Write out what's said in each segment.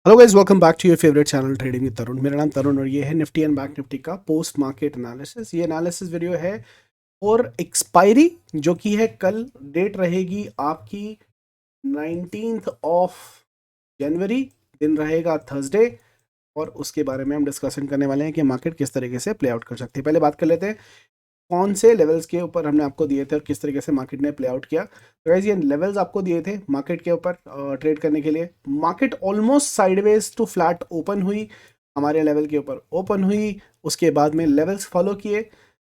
Hello guys, welcome back to your favourite channel trading with Tarun. मेरा नाम तरुण और ये है निफ्टी एंड बैंक निफ्टी का पोस्ट मार्केट एनालिसिस। ये एनालिसिस वीडियो है और एक्सपायरी जो कि है कल। डेट रहेगी आपकी 19th ऑफ जनवरी, दिन रहेगा थर्सडे। और उसके बारे में हम डिस्कशन करने वाले हैं कि मार्केट किस तरीके से प्ले आउट कर सकती है। पहले बात कर लेते हैं कौन से लेवल्स के ऊपर हमने आपको दिए थे और किस तरीके से मार्केट ने प्ले आउट किया। तो गाइस, ये लेवल्स आपको दिए थे मार्केट के ऊपर ट्रेड करने के लिए। Market almost sideways to flat open हुई, हमारे लेवल के ऊपर ओपन हुई। उसके बाद में लेवल्स फॉलो किए,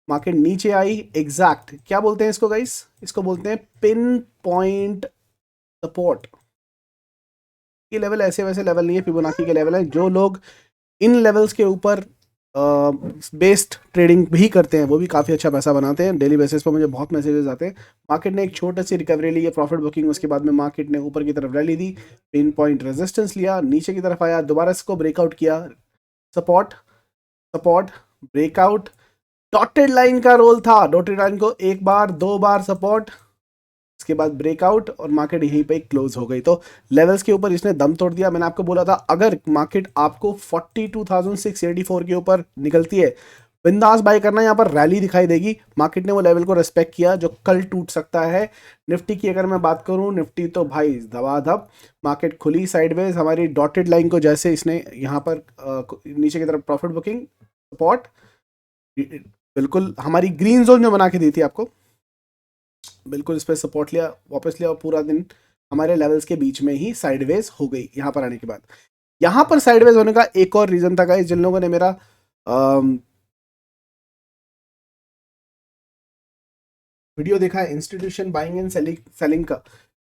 मार्केट नीचे आई। एग्जैक्ट क्या बोलते हैं इसको गाइस? इसको बोलते हैं पिन पॉइंट सपोर्ट। ये लेवल ऐसे वैसे लेवल नहीं है, फिबोनाची के लेवल है। जो लोग इन लेवल्स के ऊपर बेस्ड ट्रेडिंग भी करते हैं वो भी काफ़ी अच्छा पैसा बनाते हैं। डेली बेसिस पर मुझे बहुत मैसेजेस आते हैं। मार्केट ने एक छोटी सी रिकवरी ली है, प्रॉफिट बुकिंग। उसके बाद में मार्केट ने ऊपर की तरफ रैली दी, पिन पॉइंट रेजिस्टेंस लिया, नीचे की तरफ आया, दोबारा इसको ब्रेकआउट किया। Support, support, breakout. Dotted line का रोल था, डॉटेड लाइन को एक बार दो बार सपोर्ट, इसके बाद ब्रेकआउट और मार्केट यहीं पे क्लोज हो गई। तो लेवल्स के ऊपर इसने दम तोड़ दिया। मैंने आपको बोला था अगर मार्केट आपको 42,684 के ऊपर निकलती है, बिंदास बाय करना। यहाँ पर रैली दिखाई देगी। मार्केट ने वो लेवल को रिस्पेक्ट किया जो कल टूट सकता है। निफ्टी की अगर मैं बात करूं, निफ्टी तो भाई धबाधब मार्केट खुली साइडवेज। हमारी डॉटेड लाइन को जैसे इसने यहाँ पर नीचे की तरफ प्रॉफिट बुकिंग सपोर्ट, बिल्कुल हमारी ग्रीन जोन में बना के दी थी आपको, बिल्कुल इस पर सपोर्ट लिया, वापस लिया और पूरा दिन हमारे लेवल्स के बीच में ही साइडवेज हो गई। यहाँ पर आने के बाद यहाँ पर साइडवेज होने का एक और रीजन था गाइस। जिन लोगों ने मेरा वीडियो देखा है इंस्टीट्यूशन बाइंग एंड सेलिंग का,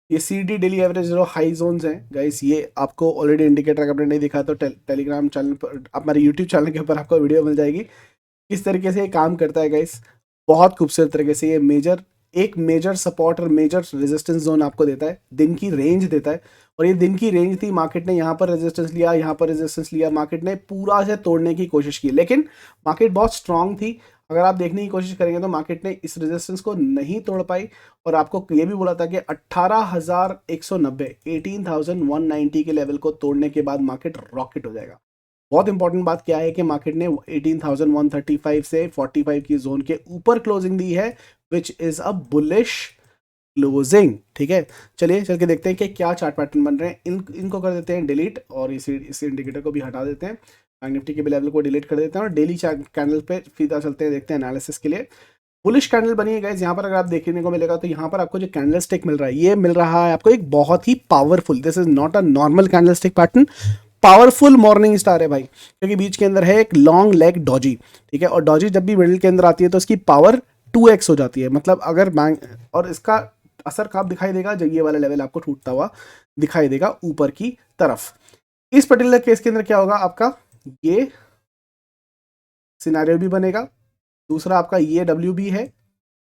ये CD डेली एवरेज जो हाई जोन्स हैं गाइस, ये आपको ऑलरेडी इंडिकेटर अगर आपने नहीं दिखा तो टेलीग्राम चैनल पर, हमारे यूट्यूब चैनल के ऊपर आपको वीडियो मिल जाएगी किस तरीके से ये काम करता है गाइस। बहुत खूबसूरत तरीके से ये मेजर सपोर्ट और मेजर रेजिस्टेंस जोन आपको देता है, दिन की रेंज देता है। और ये दिन की रेंज थी, मार्केट ने यहाँ पर रेजिस्टेंस लिया, यहाँ पर रेजिस्टेंस लिया, मार्केट ने पूरा से तोड़ने की कोशिश की, लेकिन मार्केट बहुत स्ट्रांग थी। अगर आप देखने की कोशिश करेंगे तो मार्केट ने इस रेजिस्टेंस को नहीं तोड़ पाई। और आपको ये भी बोला था कि 18,190 18,190 के लेवल को तोड़ने के बाद मार्केट रॉकेट हो जाएगा। बहुत इंपॉर्टेंट बात क्या है कि मार्केट ने 18,135 से 45 की जोन के ऊपर क्लोजिंग दी है, which is a bullish closing. ठीक है, चलिए चल के देखते हैं कि क्या चार्ट पैटर्न बन रहे हैं। इनको कर देते हैं डिलीट और इस इंडिकेटर को भी हटा देते हैं। बैंक निफ्टी के भी लेवल को डिलीट कर देते हैं और डेली कैंडल पे सीधा चलते हैं, देखते हैं एनालिसिस के लिए। बुलिश कैंडल बनी है गाइस। यहाँ पर अगर आप देखने को मिलेगा तो यहाँ पर आपको जो कैंडल स्टिक मिल रहा है, ये मिल रहा है आपको एक बहुत ही powerful, this is not a normal candle stick pattern, powerful morning star है भाई, क्योंकि बीच के अंदर है एक लॉन्ग लेग डॉजी। ठीक है, और डॉजी जब भी मिडिल के अंदर आती है तो इसकी पावर 2x हो जाती है। मतलब अगर बैंक, और इसका असर कब दिखाई देगा? जब ये वाला लेवल आपको टूटता हुआ दिखाई देगा ऊपर की तरफ। इस पर्टिकुलर केस के अंदर क्या होगा आपका, ये सिनेरियो भी बनेगा। दूसरा आपका ये डब्ल्यू भी है,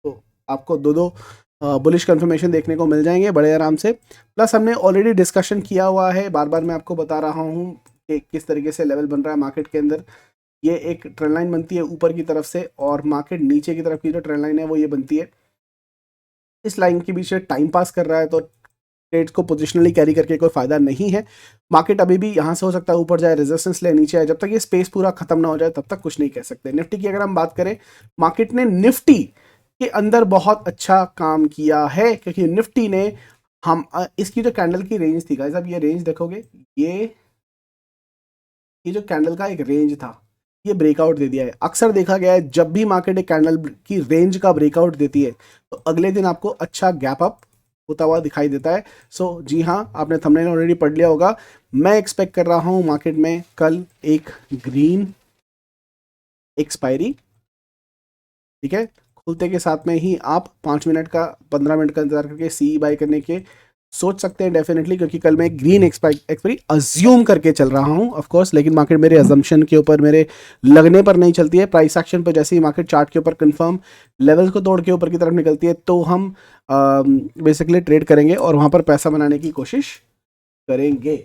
तो आपको दो दो बुलिश कंफर्मेशन देखने को मिल जाएंगे बड़े आराम से। प्लस हमने ऑलरेडी डिस्कशन किया हुआ है, बार बार मैं आपको बता रहा हूँ कि किस तरीके से लेवल बन रहा है मार्केट के अंदर। ये एक ट्रेंड लाइन बनती है ऊपर की तरफ से और मार्केट नीचे की तरफ की जो ट्रेंड लाइन है वो ये बनती है। इस लाइन के बीच टाइम पास कर रहा है तो ट्रेड्स को पोजिशनली कैरी करके कोई फायदा नहीं है। मार्केट अभी भी यहाँ से हो सकता है ऊपर जाए, रेजिस्टेंस ले, नीचे आए। जब तक ये स्पेस पूरा खत्म ना हो जाए तब तक कुछ नहीं कह सकते। निफ्टी की अगर हम बात करें, मार्केट ने निफ्टी के अंदर बहुत अच्छा काम किया है, क्योंकि निफ्टी ने इसकी जो कैंडल की रेंज थी गाइस, अब ये रेंज देखोगे, ये जो कैंडल का एक रेंज था ये ब्रेकआउट दे दिया है। अक्सर देखा गया है जब भी मार्केट एक कैंडल की रेंज का ब्रेकआउट देती है तो अगले दिन आपको अच्छा गैप अप होता हुआ दिखाई देता है। सो जी हाँ, आपने थंबनेल ऑलरेडी पढ़ लिया होगा। मैं एक्सपेक्ट कर रहा हूँ मार्केट में कल एक ग्रीन एक्सपायरी। ठीक है, खुलते के साथ में ही आप 5 मिनट का 15 मिनट का इंतजार करके सी बाय करने के सोच सकते हैं डेफिनेटली, क्योंकि कल मैं ग्रीन एक्सपायरी अज्यूम करके चल रहा हूं ऑफ कोर्स, लेकिन मार्केट मेरे अजम्पशन के ऊपर, मेरे लगने पर नहीं चलती है। प्राइस एक्शन पर जैसे ही मार्केट चार्ट के ऊपर कंफर्म लेवल्स को तोड़ के ऊपर की तरफ निकलती है तो हम बेसिकली ट्रेड करेंगे और वहां पर पैसा बनाने की कोशिश करेंगे।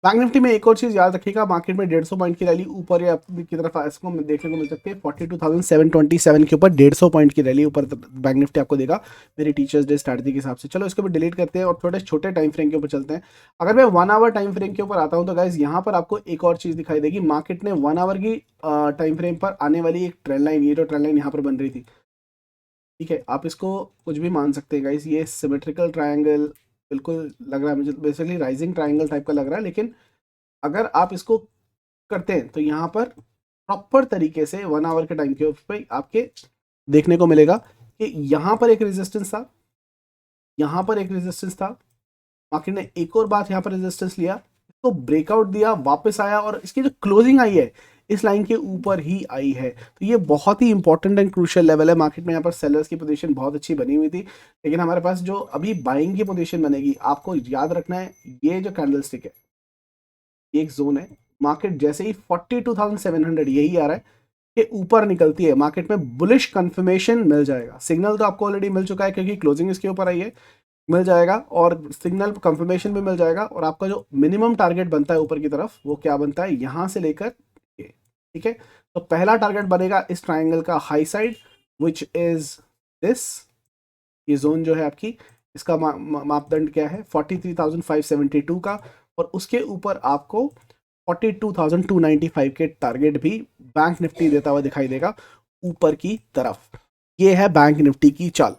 बैंक निफ्टी में एक और चीज याद रखिएगा, मार्केट में 150 पॉइंट की रैली ऊपर या की तरफ इसको देखने को मिल सकती है। 42,727 के ऊपर 150 पॉइंट की रैली ऊपर बैंक निफ्टी आपको देगा मेरी टीचर्स डे स्ट्रैटेजी के हिसाब से। चलो इसको भी डिलीट करते हैं और थोड़े छोटे टाइम फ्रेम के ऊपर चलते हैं। अगर मैं 1 आवर टाइम फ्रेम के ऊपर आता हूँ तो गाइज यहाँ पर आपको एक और चीज दिखाई देगी। मार्केट ने 1 आवर की टाइम फ्रेम पर आने वाली एक ट्रेंड लाइन, ये जो ट्रेंड लाइन यहाँ पर बन रही थी, ठीक है, आप इसको कुछ भी मान सकते हैं गाइज, ये सिमेट्रिकल ट्रायंगल बिल्कुल लग रहा है मुझे, बेसिकली राइजिंग ट्रायंगल टाइप का लग रहा है, लेकिन अगर आप इसको करते हैं तो यहाँ पर प्रॉपर तरीके से 1 आवर के टाइम के ऊपर आपके देखने को मिलेगा कि यहाँ पर एक रेजिस्टेंस था, यहाँ पर एक रेजिस्टेंस था, मार्केट ने एक और बात यहाँ पर रेजिस्टेंस लिया, इसको ब्रेकआउट दिया, वापस आया और इसकी जो क्लोजिंग आई है इस लाइन के ऊपर ही आई है। तो ये बहुत ही इंपॉर्टेंट एंड क्रूशियल लेवल है। मार्केट में यहाँ पर सेलर्स की पोजीशन बहुत अच्छी बनी हुई थी, लेकिन हमारे पास जो अभी बाइंग की पोजीशन बनेगी, आपको याद रखना है ये जो कैंडलस्टिक है ये एक जोन है, मार्केट जैसे ही 42,700 यही आ रहा है कि ऊपर निकलती है, मार्केट में बुलिश कंफर्मेशन मिल जाएगा। सिग्नल तो आपको ऑलरेडी मिल चुका है क्योंकि क्लोजिंग इसके ऊपर आई है, मिल जाएगा और सिग्नल कंफर्मेशन भी मिल जाएगा। और आपका जो मिनिमम टारगेट बनता है ऊपर की तरफ वो क्या बनता है, यहां से लेकर ये, ठीक है। तो पहला टारगेट बनेगा इस ट्राइंगल का high side which is this, ये जोन जो है आपकी, इसका मापदंड क्या है 43,572 का, और उसके ऊपर आपको 42,295 के टारगेट भी बैंक निफ्टी देता हुआ दिखाई देगा ऊपर की तरफ। ये है बैंक निफ्टी की चाल।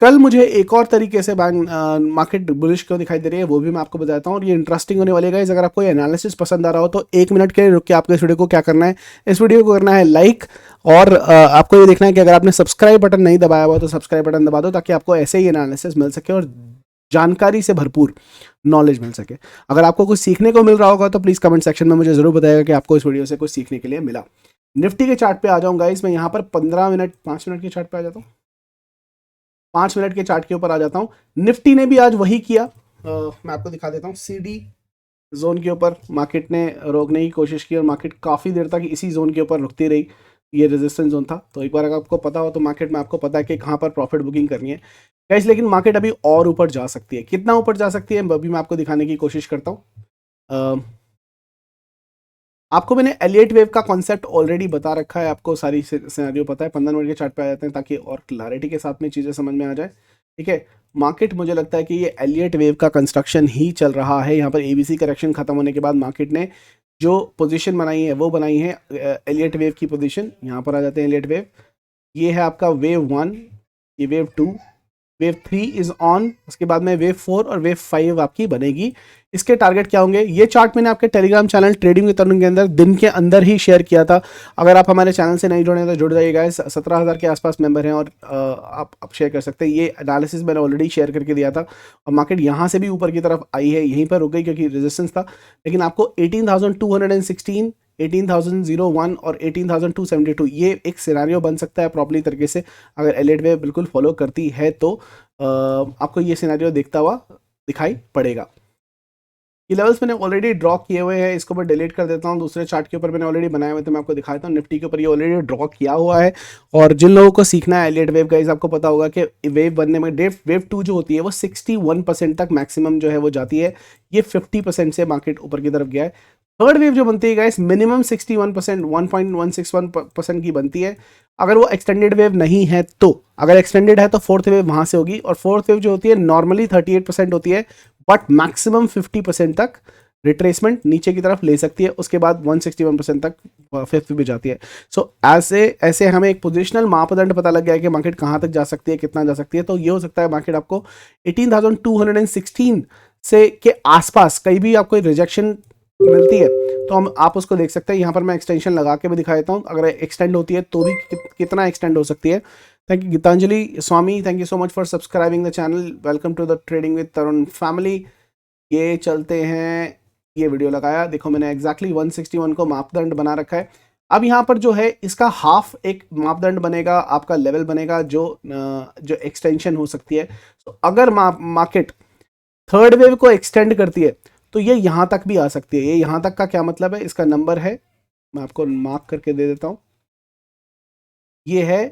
कल मुझे एक और तरीके से बैंक मार्केट बुलिश क्यों दिखाई दे रही है वो भी मैं आपको बताता हूँ, और ये इंटरेस्टिंग होने वाली है गाइस। अगर आपको ये एनालिसिस पसंद आ रहा हो तो 1 मिनट के लिए रुक के आपको इस वीडियो को क्या करना है, इस वीडियो को करना है लाइक, और आपको ये देखना है कि अगर आपने सब्सक्राइब बटन नहीं दबाया हुआ तो सब्सक्राइब बटन दबा दो, ताकि आपको ऐसे ही एनालिसिस मिल सके और जानकारी से भरपूर नॉलेज मिल सके। अगर आपको कुछ सीखने को मिल रहा होगा तो प्लीज़ कमेंट सेक्शन में मुझे ज़रूर बताइएगा कि आपको इस वीडियो से कुछ सीखने के लिए मिला। निफ्टी के चार्ट पे आ जाऊँ गाइस, मैं यहाँ पर 5 मिनट के चार्ट पे आ जाता हूँ, 5 मिनट के चार्ट के ऊपर आ जाता हूँ। निफ्टी ने भी आज वही किया, मैं आपको दिखा देता हूँ। सीडी जोन के ऊपर मार्केट ने रोकने की कोशिश की और मार्केट काफ़ी देर तक इसी जोन के ऊपर रुकती रही, ये रेजिस्टेंस जोन था। तो एक बार अगर आपको पता हो तो मार्केट में आपको पता है कि कहाँ पर प्रॉफिट बुकिंग करनी है गाइस। लेकिन मार्केट अभी और ऊपर जा सकती है, कितना ऊपर जा सकती है अभी मैं आपको दिखाने की कोशिश करता हूँ। आपको मैंने एलियट वेव का कॉन्सेप्ट ऑलरेडी बता रखा है, आपको सारी सिनेरियो पता है। 15 मिनट के चार्ट पे आ जाते हैं ताकि और क्लैरिटी के साथ में चीज़ें समझ में आ जाए, ठीक है। मार्केट मुझे लगता है कि ये एलियट वेव का कंस्ट्रक्शन ही चल रहा है। यहाँ पर एबीसी करेक्शन खत्म होने के बाद मार्केट ने जो पोजीशन बनाई है वो बनाई है एलियट वेव की पोजीशन। यहाँ पर आ जाते हैं एलियट वेव, ये है आपका वेव 1, ये वेव 2, वेव 3 इज ऑन, उसके बाद में वेव 4 और वेव 5 आपकी बनेगी। इसके टारगेट क्या होंगे, ये चार्ट मैंने आपके टेलीग्राम चैनल ट्रेडिंग विद तरुण के अंदर दिन के अंदर ही शेयर किया था। अगर आप हमारे चैनल से नहीं जुड़े हैं तो जुड़ जाइएगा, 17,000 के आसपास मेंबर हैं और आप शेयर कर सकते हैं। ये एनालिसिस मैंने ऑलरेडी शेयर करके दिया था और मार्केट यहाँ से भी ऊपर की तरफ आई है, यहीं पर रुक गई क्योंकि रेजिस्टेंस था। लेकिन आपको 18,216, 18,001 और 18,272 ये एक सिनेरियो बन सकता है प्रॉपर्ली तरीके से, अगर एलियट वेव बिल्कुल फॉलो करती है तो आपको ये सिनेरियो देखता हुआ दिखाई पड़ेगा। ये लेवल्स मैंने ऑलरेडी ड्रॉ किए हुए हैं, इसको मैं डिलीट कर देता हूँ। दूसरे चार्ट के ऊपर मैंने ऑलरेडी बनाए हुए थे, मैं आपको दिखाता हूँ। निफ्टी के ऊपर ये ऑलरेडी ड्रॉ किया हुआ है। और जिन लोगों को सीखना है एलियट वेव गाइस, आपको पता होगा कि वेव बनने में वेव 2 जो होती है वो 61% तक मैक्सिमम जो है वो जाती है। ये 50% से मार्केट ऊपर की तरफ गया है। थर्ड वेव जो बनती है गाइस मिनिमम 61%, 1.161% की बनती है। अगर वो एक्सटेंडेड वेव नहीं है तो, अगर एक्सटेंडेड है तो फोर्थ वेव वहां से होगी। और फोर्थ वेव जो होती है नॉर्मली 38% होती है, बट मैक्सिमम 50% तक रिट्रेसमेंट नीचे की तरफ ले सकती है। उसके बाद 161% तक फिफ्थ भी जाती है। सो ऐसे हमें एक पोजिशनल मापदंड पता लग गया है कि मार्केट कहाँ तक जा सकती है, कितना जा सकती है। तो ये हो सकता है मार्केट आपको 18,216 से के आसपास कहीं भी आपको रिजेक्शन मिलती है तो आप उसको देख सकते हैं। यहाँ पर मैं एक्सटेंशन लगा के भी दिखा देता हूँ, अगर एक्सटेंड होती है तो भी कितना एक्सटेंड हो सकती है। Thank you Geetanjali Swami, thank you so much for subscribing the channel. Welcome to the trading with Tarun family. ये चलते हैं, ये वीडियो लगाया, देखो मैंने एग्जैक्टली 161 को मापदंड बना रखा है। अब यहाँ पर जो है इसका हाफ एक मापदंड बनेगा, आपका लेवल बनेगा जो एक्सटेंशन हो सकती है। तो अगर मार्केट थर्ड वेव को एक्सटेंड करती है तो ये यहाँ तक भी आ सकती है। ये यहाँ तक का क्या मतलब है, इसका नंबर है, मैं आपको मार्क करके दे देता हूँ, ये है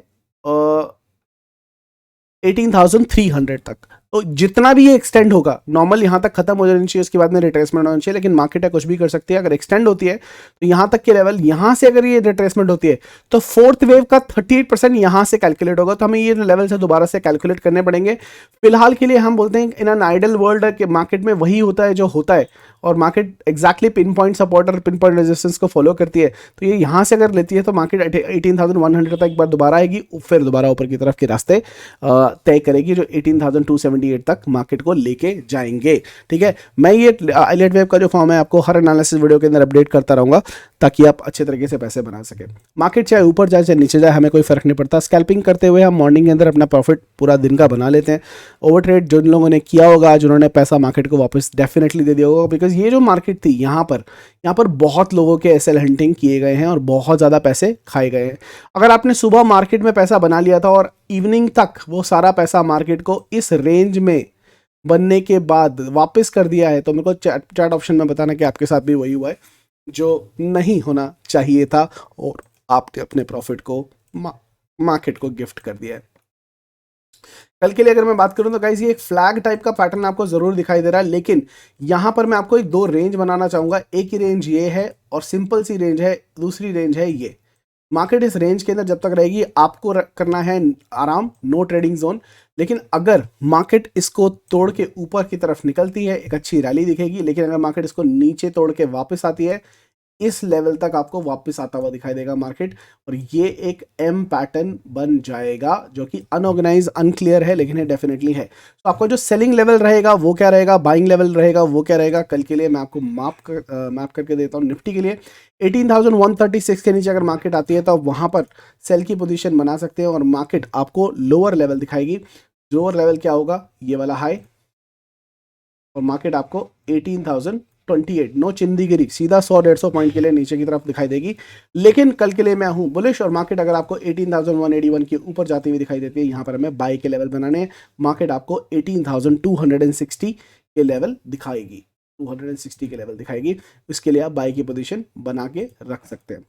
18,300 तक। तो जितना भी ये एक्सटेंड होगा, नॉर्मल यहाँ तक खत्म हो जानी चाहिए, उसके बाद में रिट्रेसमेंट होना चाहिए, लेकिन मार्केट है कुछ भी कर सकती है। अगर एक्सटेंड होती है तो यहाँ तक के लेवल, यहाँ से अगर ये रिट्रेसमेंट होती है तो फोर्थ वेव का 38% यहाँ से कैलकुलेट होगा, तो हमें ये लेवल से दोबारा से कैलकुलेट करने पड़ेंगे। फिलहाल के लिए हम बोलते हैं इन एन आइडल वर्ल्ड के मार्केट में वही होता है जो होता है, और market exactly pin point support और पिन पॉइंट रेजिस्टेंस को फॉलो करती है। तो ये यहाँ से अगर लेती है तो मार्केट 18,100 तक एक बार दोबारा आएगी, फिर दोबारा ऊपर की तरफ के रास्ते तय करेगी, जो 18,278 तक मार्केट को लेके जाएंगे। ठीक है, मैं ये एलियट वेव का जो फॉर्म है आपको हर एनालिसिस वीडियो के अंदर अपडेट करता रहूंगा, ताकि आप अच्छे तरीके से पैसे बना सकें। मार्केट चाहे ऊपर जाए चाहे नीचे जाए, हमें कोई फर्क नहीं पड़ता। स्कैल्पिंग करते हुए हम मॉर्निंग के अंदर अपना प्रॉफिट पूरा दिन का बना लेते हैं। ओवर ट्रेड जिन लोगों ने किया होगा, जिन्होंने पैसा मार्केट को वापस डेफिनेटली दे दिया होगा, बिकॉज ये जो मार्केट थी यहाँ पर बहुत लोगों के एसएल हंटिंग किए गए हैं और बहुत ज़्यादा पैसे खाए गए हैं। अगर आपने सुबह मार्केट में पैसा बना लिया था और इवनिंग तक वो सारा पैसा मार्केट को इस रेंज में बनने के बाद वापस कर दिया है, तो मेरे को चार्ट ऑप्शन में बताना कि आपके साथ भी वही हुआ है जो नहीं होना चाहिए था, और आपने अपने प्रॉफिट को मार्केट को गिफ्ट कर दिया है। कल के लिए अगर मैं बात करूं तो गाइस ये एक फ्लैग टाइप का पैटर्न आपको जरूर दिखाई दे रहा है, लेकिन यहां पर मैं आपको एक दो रेंज बनाना चाहूंगा। एक ही रेंज ये है और सिंपल सी रेंज है, दूसरी रेंज है ये। मार्केट इस रेंज के अंदर जब तक रहेगी आपको करना है आराम, नो ट्रेडिंग जोन। लेकिन अगर मार्केट इसको तोड़ के ऊपर की तरफ निकलती है, एक अच्छी रैली दिखेगी, लेकिन अगर मार्केट इसको नीचे तोड़ के वापस आती है, इस लेवल तक आपको वापस आता हुआ दिखाई देगा मार्केट, और ये एक एम पैटर्न बन जाएगा जो कि अनऑर्गेनाइज अनक्लियर है, लेकिन ये डेफिनेटली है। तो आपका जो सेलिंग लेवल रहेगा वो क्या रहेगा, बाइंग लेवल रहेगा वो क्या रहेगा, कल के लिए मैं आपको मैप करके देता हूँ। निफ्टी के लिए 18,136 के नीचे अगर मार्केट आती है तो आप वहाँ पर सेल की पोजीशन बना सकते हैं, और मार्केट आपको लोअर लेवल दिखाएगी। लोअर लेवल क्या होगा, ये वाला हाई, और मार्केट आपको 18,028 नो चिंदीगिरी सीधा 100-150 पॉइंट के लिए नीचे की तरफ दिखाई देगी। लेकिन कल के लिए मैं हूं बुलिश, और मार्केट अगर आपको 18,181 के ऊपर जाती हुई दिखाई देती है, यहां पर हमें बाई के लेवल बनाने हैं। मार्केट आपको 18,260 के लेवल दिखाएगी, 260 के लेवल दिखाएगी, इसके लिए आप बाई की पोजीशन बना के रख सकते हैं।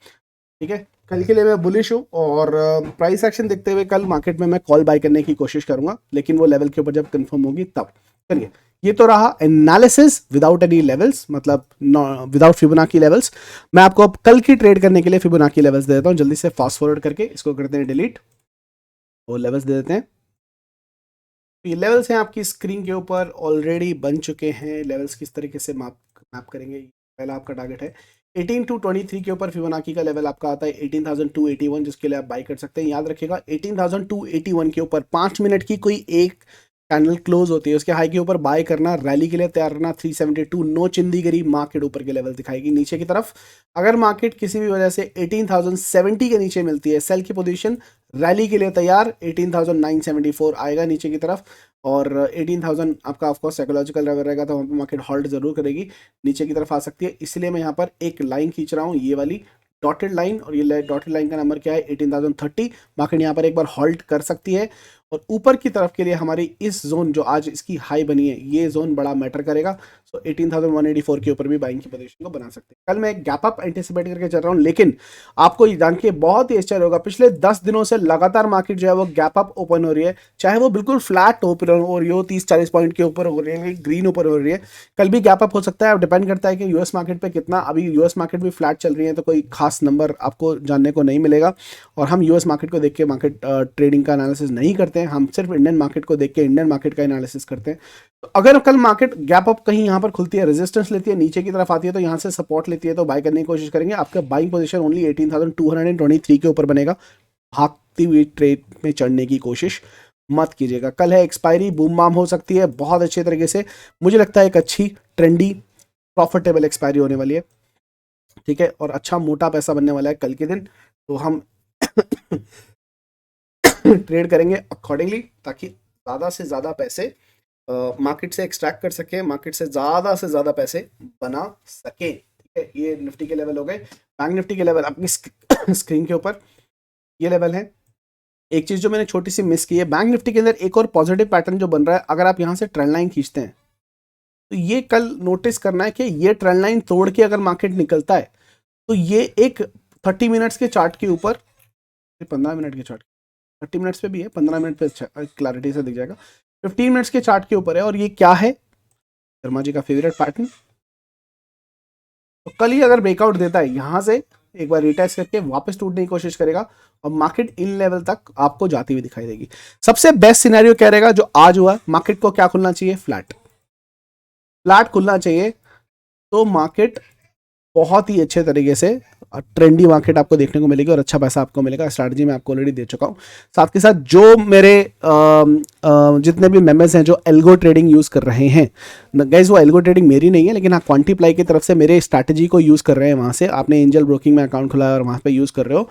ठीक है, कल के लिए मैं बुलिश हूँ, और प्राइस एक्शन देखते हुए कल मार्केट में मैं कॉल बाय करने की कोशिश करूंगा, लेकिन वो लेवल के ऊपर जब कंफर्म होगी तब। चलिए, ये तो रहा एनालिसिस विदाउट एनी लेवल्स, मतलब विदाउट फिबोनाची लेवल्स। मैं आपको अब कल की ट्रेड करने के लिए फिबोनाची लेवल्स दे देता हूँ, जल्दी से फास्ट फॉरवर्ड करके इसको करते हैं डिलीट, वो लेवल्स दे देते हैं। ये लेवल्स हैं आपकी स्क्रीन के ऊपर ऑलरेडी बन चुके हैं। लेवल्स किस तरीके से मैप करेंगे, पहला आपका टारगेट है 18 to 23 के ऊपर फिबोनाची का लेवल आपका आता है 18,281, जिसके लिए आप बाई कर सकते हैं। याद रखिएगा 18,281 के ऊपर 5 मिनट की कोई एक कैंडल क्लोज होती है, उसके हाई के ऊपर बाय करना, रैली के लिए तैयार रहना। 372 नो चिंदीगिरी, मार्केट ऊपर के लेवल दिखाएगी नीचे की तरफ। अगर मार्केट किसी भी वजह से 18,070 के नीचे मिलती है, सेल की पोजीशन, रैली के लिए तैयार 18,974 आएगा नीचे की तरफ, और 18,000 आपका ऑफकोर्स साइकोलॉजिकल लेवल रहेगा, तो वहाँ पर मार्केट हॉल्ट जरूर करेगी, नीचे की तरफ आ सकती है। इसलिए मैं यहाँ पर एक लाइन खींच रहा हूँ, ये वाली डॉटेड लाइन, और ये डॉटेड लाइन का नंबर क्या है 18,030। मार्केट यहाँ पर एक बार हॉल्ट कर सकती है, और ऊपर की तरफ के लिए हमारी इस जोन जो आज इसकी हाई बनी है, ये जोन बड़ा मैटर करेगा। सो 18,184 के ऊपर भी बाइंग की पोजीशन को बना सकते हैं। कल मैं एक गैप अप एंटिसिपेट करके चल रहा हूँ, लेकिन आपको ये जान के बहुत ही आश्चर्य होगा, पिछले 10 दिनों से लगातार मार्केट जो है वो गैप अप ओपन हो रही है, चाहे वो बिल्कुल फ्लैट ओपन हो रही हो, 30-40 पॉइंट के ऊपर हो रही है, ग्रीन ऊपर हो रही है। कल भी गैप अप हो सकता है, अब डिपेंड करता है कि यूएस मार्केट पे कितना, अभी यूएस मार्केट भी फ्लैट चल रही है, तो कोई खास नंबर आपको जानने को नहीं मिलेगा, और हम यूएस मार्केट को देख के मार्केट ट्रेडिंग का एनालिसिस नहीं करते हैं, हम सिर्फ इंडियन मार्केट को देख के इंडियन मार्केट का एनालिसिस करते हैं। तो अगर कल मार्केट गैप अप कहीं यहाँ पर खुलती है, रेजिस्टेंस लेती है, नीचे की तरफ आती है, तो यहाँ से सपोर्ट लेती है, तो बाय करने की कोशिश करेंगे। आपका बाइंग पोजीशन ओनली 18,223 के ऊपर बनेगा, भागती हुई ट्रेड में चढ़ने की कोशिश मत कीजिएगा। कल है एक्सपायरी, बूम बाम हो सकती है बहुत अच्छे तरीके से, मुझे लगता है एक अच्छी ट्रेंडी प्रॉफिटेबल एक्सपायरी होने वाली है। ठीक है, और अच्छा मोटा पैसा बनने वाला है कल के दिन, तो हम ट्रेड करेंगे अकॉर्डिंगली, ताकि ज़्यादा से ज़्यादा पैसे मार्केट से एक्सट्रैक्ट कर सके, मार्केट से ज़्यादा पैसे बना सके। ठीक है, ये निफ्टी के लेवल हो गए। बैंक निफ्टी के लेवल अपनी स्क्रीन के ऊपर ये लेवल है। एक चीज़ जो मैंने छोटी सी मिस की है, बैंक निफ्टी के अंदर एक और पॉजिटिव पैटर्न जो बन रहा है, अगर आप यहाँ से ट्रेंड लाइन खींचते हैं, तो ये कल नोटिस करना है कि ये ट्रेंड लाइन तोड़ के अगर मार्केट निकलता है, तो ये एक 30 मिनट्स के चार्ट के ऊपर, 15 मिनट के चार्ट, 30 मिनट्स पे भी है, 15 मिनट पे क्लैरिटी से दिख जाएगा। 15 मिनट्स के चार्ट के ऊपर है और ये क्या है, शर्मा जी का फेवरेट पैटर्न। तो कल ही अगर ब्रेकआउट देता है यहां से, एक बार रिटेस्ट करके वापस टूटने की कोशिश करेगा और मार्केट इन लेवल तक आपको जाती हुई दिखाई देगी। सबसे बेस्ट सिनेरियो क्या रहेगा जो आज हुआ, मार्केट को क्या खुलना चाहिए, फ्लैट, फ्लैट खुलना चाहिए। तो मार्केट बहुत ही अच्छे तरीके से ट्रेंडी मार्केट आपको देखने को मिलेगी और अच्छा पैसा आपको मिलेगा। स्ट्रैटेजी मैं आपको ऑलरेडी दे चुका हूं। साथ के साथ जो मेरे जितने भी मेंबर्स हैं जो एल्गो ट्रेडिंग यूज कर रहे हैं, गाइस वो एल्गो ट्रेडिंग मेरी नहीं है, लेकिन हाँ क्वांटिप्लाई की तरफ से मेरे स्ट्रैटेजी को यूज कर रहे हैं। वहां से आपने एंजल ब्रोकिंग में अकाउंट खुला और वहां पे यूज कर रहे हो,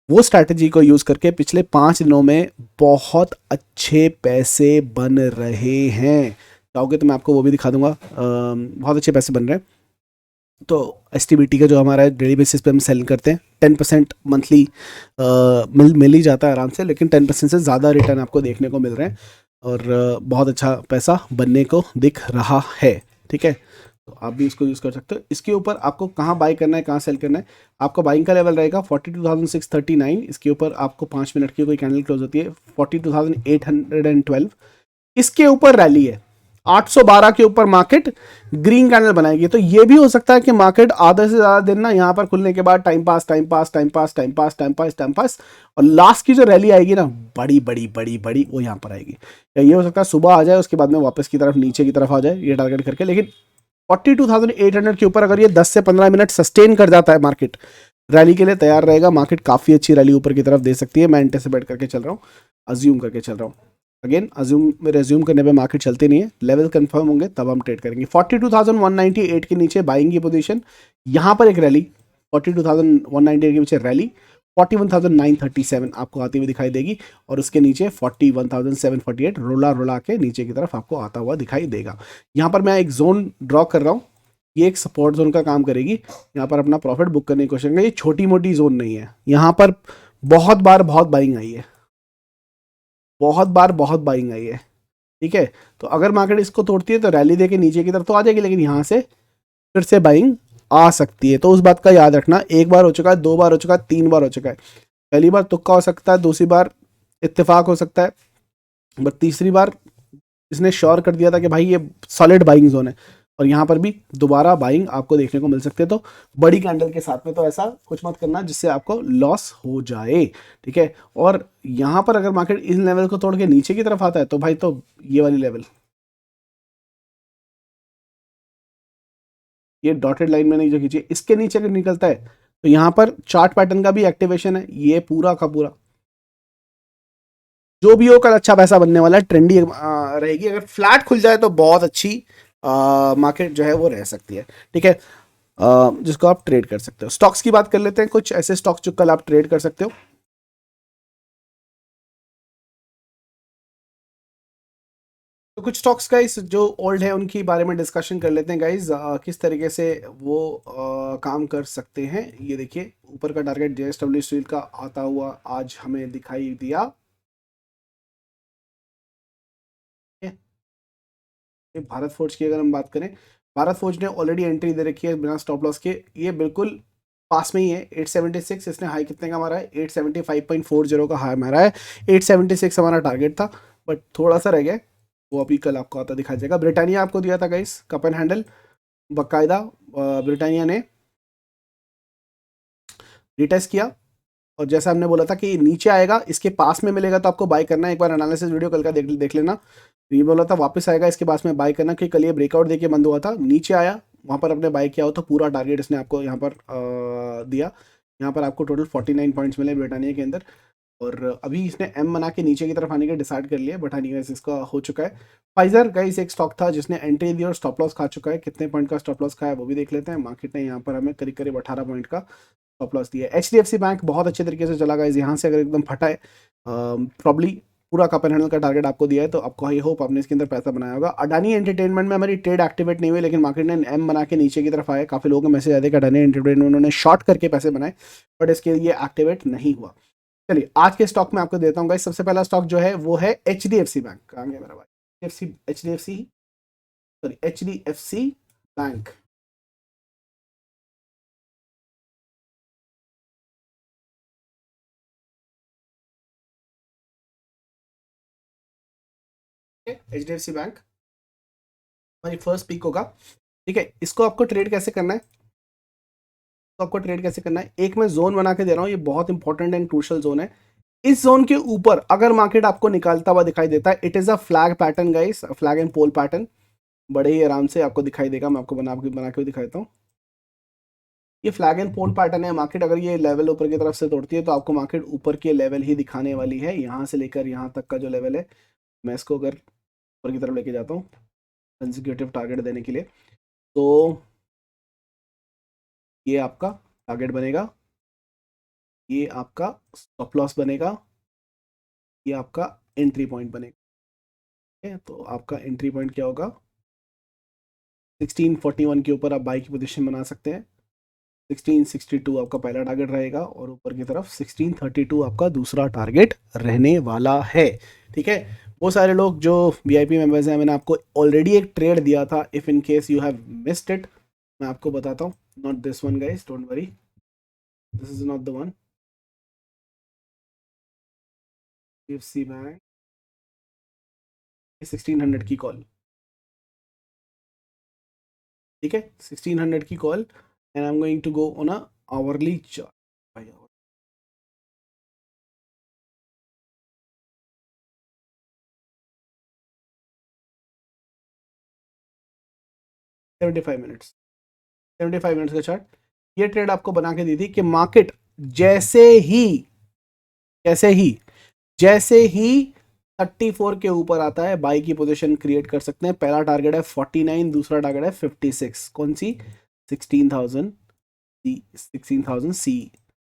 वो स्ट्रैटेजी को यूज करके पिछले 5 दिनों में बहुत अच्छे पैसे बन रहे हैं। चाहोगे तो मैं आपको वो भी दिखा दूंगा, बहुत अच्छे पैसे बन रहे हैं। तो एस का जो हमारा है डेली बेसिस पे हम सेल करते हैं, 10% मंथली मिल ही जाता है आराम से, लेकिन 10% से ज़्यादा रिटर्न आपको देखने को मिल रहे हैं और बहुत अच्छा पैसा बनने को दिख रहा है। ठीक है, तो आप भी इसको यूज़ कर सकते हो। इसके ऊपर आपको कहाँ बाई करना है, कहाँ सेल करना है, आपका बाइंग का लेवल रहेगा 42,639। इसके ऊपर आपको 5 मिनट की कोई कैंडल क्लोज होती है 42,812। इसके ऊपर रैली है 812 के ऊपर, मार्केट ग्रीन कैंडल बनाएगी। तो ये भी हो सकता है कि मार्केट आधे से ज्यादा दिन ना यहां पर खुलने के बाद time pass time pass time pass time pass time pass time pass, और लास्ट की जो रैली आएगी ना बड़ी बड़ी बड़ी बड़ी, वो यहां पर आएगी। या ये हो सकता है सुबह आ जाए उसके बाद में वापस की तरफ नीचे की तरफ आ जाए ये टारगेट करके। लेकिन 42,800 के ऊपर अगर ये 10 से 15 मिनट सस्टेन कर जाता है, मार्केट रैली के लिए तैयार रहेगा। मार्केट काफी अच्छी रैली ऊपर की तरफ दे सकती है, मैं एंटिसिपेट करके चल रहा हूँ, अज्यूम करके चल रहा हूँ। अगेन अज्यूम, मेरे अज्यूम करने पे मार्केट चलती नहीं है, लेवल कंफर्म होंगे तब हम ट्रेड करेंगे। 42,198 के नीचे बाइंग की पोजीशन, यहां पर एक रैली 42,198 के नीचे रैली 41,937 आपको आती हुई दिखाई देगी और उसके नीचे 41,748 रोला रोला के नीचे की तरफ आपको आता हुआ दिखाई देगा। यहां पर मैं एक जोन ड्रॉ कर रहा हूं, ये एक सपोर्ट जोन का काम करेगी। यहाँ पर अपना प्रॉफिट बुक करने की कोशिश करेंगे। ये छोटी मोटी जोन नहीं है, यहाँ पर बहुत बार बहुत बाइंग आई है, बहुत बार बहुत बाइंग आई है। ठीक है, तो अगर मार्केट इसको तोड़ती है तो रैली देके नीचे की तरफ तो आ जाएगी, लेकिन यहाँ से फिर से बाइंग आ सकती है। तो उस बात का याद रखना, एक बार हो चुका है, 2 बार हो चुका है, 3 बार हो चुका है। पहली बार तुक्का हो सकता है, दूसरी बार इत्तेफाक हो सकता है, बट तीसरी बार इसने श्योर कर दिया था कि भाई ये सॉलिड बाइंग जोन है और यहाँ पर भी दोबारा बाइंग आपको देखने को मिल सकते हैं। तो बड़ी कैंडल के साथ में तो ऐसा कुछ मत करना जिससे आपको लॉस हो जाए। ठीक है, और यहाँ पर अगर मार्केट इस लेवल को तोड़ के नीचे की तरफ आता है तो भाई तो ये वाली लेवल, ये डॉटेड लाइन में नहीं जो खींची, इसके नीचे अगर निकलता है तो यहाँ पर चार्ट पैटर्न का भी एक्टिवेशन है, ये पूरा का पूरा जो भी हो कल अच्छा पैसा बनने वाला है, ट्रेंडी रहेगी। अगर फ्लैट खुल जाए तो बहुत अच्छी मार्केट जो है वो रह सकती है। ठीक है, जिसको आप ट्रेड कर सकते हो। स्टॉक्स की बात कर लेते हैं, कुछ ऐसे स्टॉक्स जो कल आप ट्रेड कर सकते हो। तो कुछ स्टॉक्स गाइस जो ओल्ड है उनके बारे में डिस्कशन कर लेते हैं गाइस, किस तरीके से वो काम कर सकते हैं। ये देखिए ऊपर का टारगेट जेएसडब्ल्यू स्टील का आता हुआ आज हमें दिखाई दिया। ये भारत फोर्ज की अगर हम बात करें, भारत फोर्ज ने ऑलरेडी एंट्री दे रखी है बिना स्टॉप लॉस के, ये बिल्कुल पास में ही है 876। इसने हाई कितने का मारा है, 875.40 का हाई मारा है। 876 हमारा टारगेट था, बट थोड़ा सा रह गया, वो अभी कल आपको आता दिखाई देगा। ब्रिटानिया आपको दिया था गाइस कप एंड हैंडल, बाकायदा ब्रिटानिया ने रिटेस्ट किया और जैसा हमने बोला था कि नीचे आएगा इसके पास में मिलेगा तो आपको बाय करना है। एक बार एनालिसिस वीडियो कल का देख लेना, तो ये बोला था वापस आएगा इसके पास में बाय करना, कि कल ये ब्रेकआउट देके बंद हुआ था, नीचे आया वहां पर अपने बाय किया हो तो पूरा टारगेट इसने आपको यहाँ पर दिया। यहाँ पर आपको टोटल 49 पॉइंट्स मिले ब्रिटानिया के अंदर, और अभी इसने एम बना के नीचे की तरफ आने का डिसाइड कर लिया, बट हाँ गाइस इसका हो चुका है। फाइजर गाइस एक स्टॉक था जिसने एंट्री दी और स्टॉप लॉस खा चुका है, कितने पॉइंट का स्टॉप लॉस खाया वो भी देख लेते हैं। मार्केट ने यहाँ पर हमें करीब करीब 18 पॉइंट का स्टॉप लॉस दिया है। एचडीएफसी बैंक बहुत अच्छे तरीके से चला गाइस, यहाँ से अगर एकदम फटा है प्रॉब्ली पूरा कप एंड हैंडल का टारगेट आपको दिया है, तो आपको आई होप आपने इसके अंदर पैसा बनाया होगा। अडानी एंटरटेनमेंट में हमारी ट्रेड एक्टिवेट नहीं हुई, लेकिन मार्केट ने एम बना के नीचे की तरफ आया, काफी लोगों के मैसेज आते कि अडानी एंटरटेनमेंट उन्होंने शॉर्ट करके पैसे बनाए, बट इसके लिए एक्टिवेट नहीं हुआ। चलिए आज के स्टॉक में आपको देता हूँ गाइस, सबसे पहला स्टॉक जो है वो है एचडीएफसी बैंक। कहाँ गया मेरा भाई, HDFC sorry HDFC bank. HDFC bank हमारी फर्स्ट पिक होगा। ठीक है, इसको आपको ट्रेड कैसे करना है, तो आपको ट्रेड कैसे करना है, एक मैं जोन बना के दे रहा हूँ, ये बहुत इंपॉर्टेंट एंड क्रूशियल जोन है। इस जोन के ऊपर अगर मार्केट आपको निकालता हुआ दिखाई देता है, it is a flag pattern guys, flag and pole pattern, बड़े ही आराम से आपको दिखाई देगा। मैं आपको बना के दिखा देता हूँ। ये फ्लैग एंड पोल पैटर्न है। मार्केट अगर ये लेवल ऊपर की तरफ से तोड़ती है तो आपको मार्केट ऊपर के लेवल ही दिखाने वाली है। यहाँ से लेकर यहाँ तक का जो लेवल है, मैं इसको अगर ऊपर की तरफ लेके जाता हूँ कंसेक्यूटिव टारगेट देने के लिए, तो ये आपका टारगेट बनेगा, ये आपका स्टॉप लॉस बनेगा, ये आपका एंट्री पॉइंट बनेगा। ठीक है, तो आपका एंट्री पॉइंट क्या होगा, 1641 के ऊपर आप बाई की पोजीशन बना सकते हैं। 1662 आपका पहला टारगेट रहेगा और ऊपर की तरफ 1632 आपका दूसरा टारगेट रहने वाला है। ठीक है, वो सारे लोग जो वीआईपी मेंबर्स हैं, मैंने आपको ऑलरेडी एक ट्रेड दिया था, if in case you have missed it, मैं आपको बताता हूँ। Not this one guys, don't worry, this is not the one. HDFC bank 1600 की कॉल, ठीक है, 1600 की call, and I am going to go on a hourly chart. 75 minutes, 75 minutes का chart. ये ट्रेड आपको बना के दी थी कि मार्केट जैसे ही जैसे ही जैसे ही 34 के ऊपर आता है, बाई की पोजीशन क्रिएट कर सकते हैं। पहला टारगेट है 49, दूसरा टारगेट है 56, कौन सी, 16,000 सी।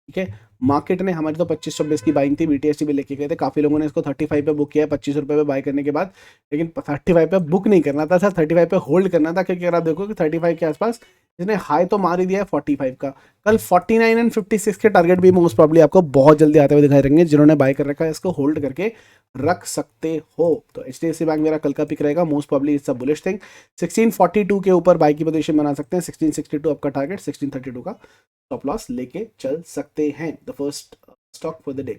ठीक है, मार्केट ने हमारी तो 25-26 की बाइंग थी, बीटीएसटी भी लेके गए थे, काफी लोगों ने इसको 35 पे बुक किया है, 25 रुपए पे बाय करने के बाद। लेकिन 35 पे बुक नहीं करना था, 35 पे होल्ड करना था, क्योंकि अगर आप देखो कि 35 के आसपास इसने हाई तो मार ही दिया है 45 का। कल 49 एंड 56 के टारगेट भी मोस्ट प्रॉब्ली आपको बहुत जल्दी आते हुए दिखाई देंगे। जिन्होंने बाय कर रखा है इसको होल्ड करके रख सकते हो। तो एचडीएफसी बैंक मेरा कल का पिक रहेगा, most probably it's a bullish thing. 1642 के ऊपर बाय की पोजीशन बना सकते हैं, 1662 आपका टारगेट, 1632 का स्टॉप लॉस लेके चल सकते हैं। The first stock for the day,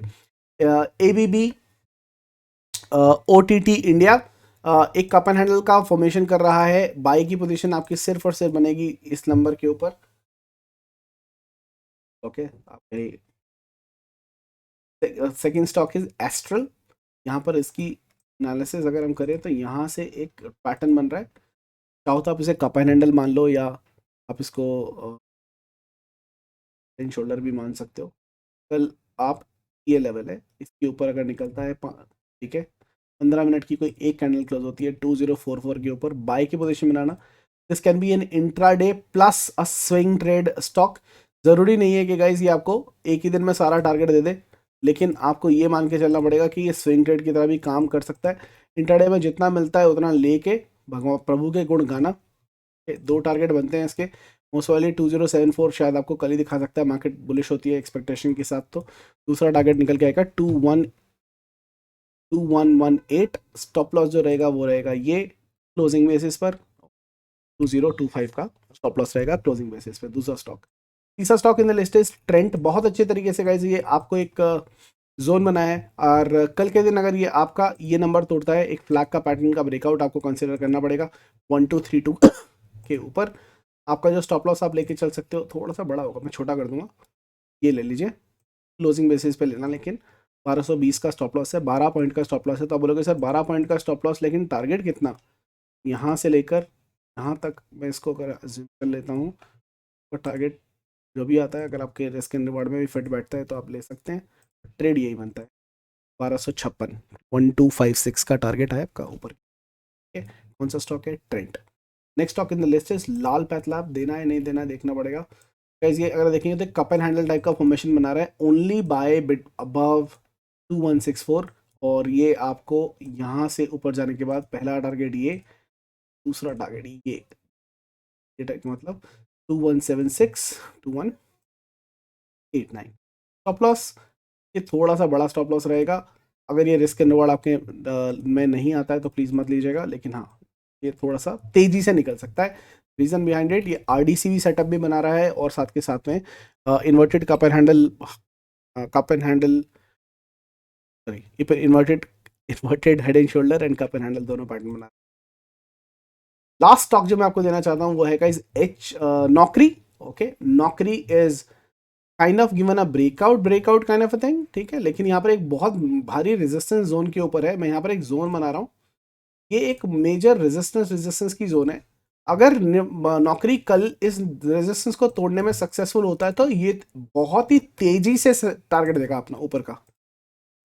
ABB OTT India, एक कप एंड हैंडल का फॉर्मेशन कर रहा है। बाई की पोजीशन आपकी सिर्फ और सिर्फ बनेगी इस नंबर के ऊपर। Okay, second stock is astral. यहाँ पर इसकी एनालिसिस अगर हम करें तो यहाँ से एक पैटर्न बन रहा है, चाहो तो आप इसे कप एंड हैंडल मान लो, या आप इसको शोल्डर भी मान सकते हो। कल आप ये लेवल है, इसके ऊपर अगर निकलता है, ठीक है, 15 मिनट की कोई एक कैंडल क्लोज होती है 2044 के ऊपर, बाई की पोजीशन बनाना। This can be an intraday plus a swing trade stock. जरूरी नहीं है कि गाइज ये आपको एक ही दिन में सारा टारगेट दे दे, लेकिन आपको ये मान के चलना पड़ेगा कि ये स्विंग ट्रेड की तरह भी काम कर सकता है। इंट्राडे में जितना मिलता है उतना लेके भगवान प्रभु के गुण गाना। दो टारगेट बनते हैं इसके, मोस्ट वाली 2074 शायद आपको कल ही दिखा सकता है, मार्केट बुलिश होती है एक्सपेक्टेशन के साथ। तो दूसरा टारगेट निकल के आएगा 2118। स्टॉप लॉस जो रहेगा वो रहेगा ये क्लोजिंग बेसिस पर 2025 का स्टॉप लॉस रहेगा क्लोजिंग बेसिस पे। दूसरा स्टॉक, तीसरा stock in the list is Trent. बहुत अच्छे तरीके से गाइस ये आपको एक जोन बनाया है, और कल के दिन अगर ये आपका ये नंबर तोड़ता है, एक फ्लैग का पैटर्न का ब्रेकआउट आपको कंसिडर करना पड़ेगा 1232 के ऊपर। आपका जो स्टॉप लॉस आप लेके चल सकते हो, थोड़ा सा बड़ा होगा, मैं छोटा कर दूंगा, ये ले लीजिए, क्लोजिंग बेसिस पे लेना। लेकिन 1220 का स्टॉप लॉस है, 12 पॉइंट का स्टॉप लॉस है। तो आप बोलोगे सर 12 पॉइंट का स्टॉप लॉस, लेकिन टारगेट कितना, यहाँ से लेकर यहाँ तक मैं इसको अगर assume कर लेता हूँ, तो टारगेट जो भी आता है, अगर आपके रिस्क एंड रिवार्ड में भी फिट बैठता है तो आप ले सकते हैं। ट्रेड यही बनता है 1256, 1256 का टारगेट है आपका ऊपर। ठीक है, कौन सा स्टॉक है, trend. Next stock in the list is Lal path lab. देना है नहीं देना है देखना पड़ेगा गाइस। ये अगर देखेंगे तो कप एंड हैंडल टाइप का फॉर्मेशन बना रहा है, ओनली बाय बिट अबव 2164, और ये आपको यहाँ से ऊपर जाने के बाद पहला टारगेट ये, दूसरा टारगेट ये मतलब 2176, 2189। स्टॉप लॉस ये थोड़ा सा बड़ा स्टॉप लॉस रहेगा। अगर ये रिस्क एंड रिवार्ड आपके में नहीं आता है तो प्लीज़ मत लीजिएगा, लेकिन हाँ ये थोड़ा सा तेजी से निकल सकता है। रीज़न बिहाइंड इट, ये आरडीसीवी सेटअप भी बना रहा है, और साथ के साथ में inverted cup and handle, sorry, inverted inverted head and shoulder and cup and handle दोनों पैटर्न बना। लास्ट स्टॉक जो मैं आपको देना चाहता हूं वो है गाइस नौकरी। ओके, नौकरी is kind of given a breakout kind of a thing, ठीक है, लेकिन यहाँ पर एक बहुत भारी रेजिस्टेंस जोन के ऊपर है। मैं यहाँ पर एक जोन बना रहा हूँ, ये एक मेजर रेजिस्टेंस की जोन है। अगर नौकरी कल इस रेजिस्टेंस को तोड़ने में सक्सेसफुल होता है तो ये बहुत ही तेजी से टारगेट देगा अपना ऊपर का,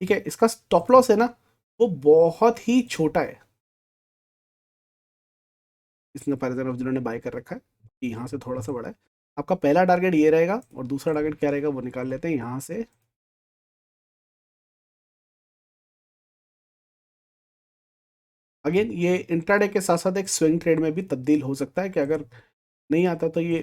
ठीक है। इसका स्टॉप लॉस है ना वो बहुत ही छोटा है। इसने पर जिन्होंने बाय कर रखा है यहाँ से थोड़ा सा बड़ा है। आपका पहला टारगेट ये रहेगा और दूसरा टारगेट क्या रहेगा वो निकाल लेते हैं यहाँ से। अगेन ये इंट्राडे के साथ साथ एक स्विंग ट्रेड में भी तब्दील हो सकता है कि अगर नहीं आता तो ये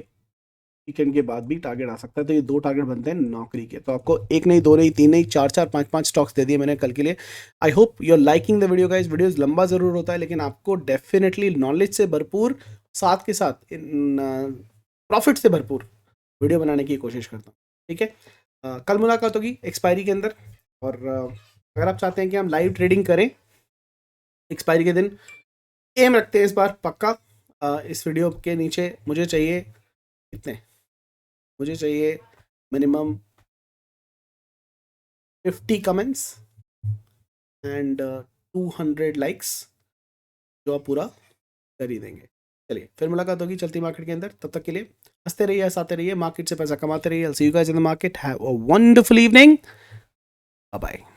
वीकेंड के बाद भी टारगेट आ सकता है। तो ये दो टारगेट बनते हैं नौकरी के। तो आपको एक नहीं, दो नहीं, तीन नहीं, चार चार पांच पांच स्टॉक्स दे दिए मैंने कल के लिए। I hope you are liking the video guys. Videos लंबा जरूर होता है लेकिन आपको डेफिनेटली नॉलेज से भरपूर, साथ के साथ प्रॉफिट से भरपूर वीडियो बनाने की कोशिश करता हूँ, ठीक है। कल मुलाकात होगी एक्सपायरी के अंदर। और अगर आप चाहते हैं कि हम लाइव ट्रेडिंग करें एक्सपायरी के दिन, एम रखते हैं इस बार पक्का। इस वीडियो के नीचे मुझे चाहिए कितने, मुझे चाहिए मिनिमम 50 कमेंट्स एंड 200 लाइक्स, जो आप पूरा कर ही देंगे। चलिए फिर मुलाकात होगी चलती मार्केट के अंदर। तब तक के लिए हंसते रहिए, हंसाते रहिए, मार्केट से पैसा कमाते रहिए। I'll see you guys in the market. Have a wonderful evening. Bye bye.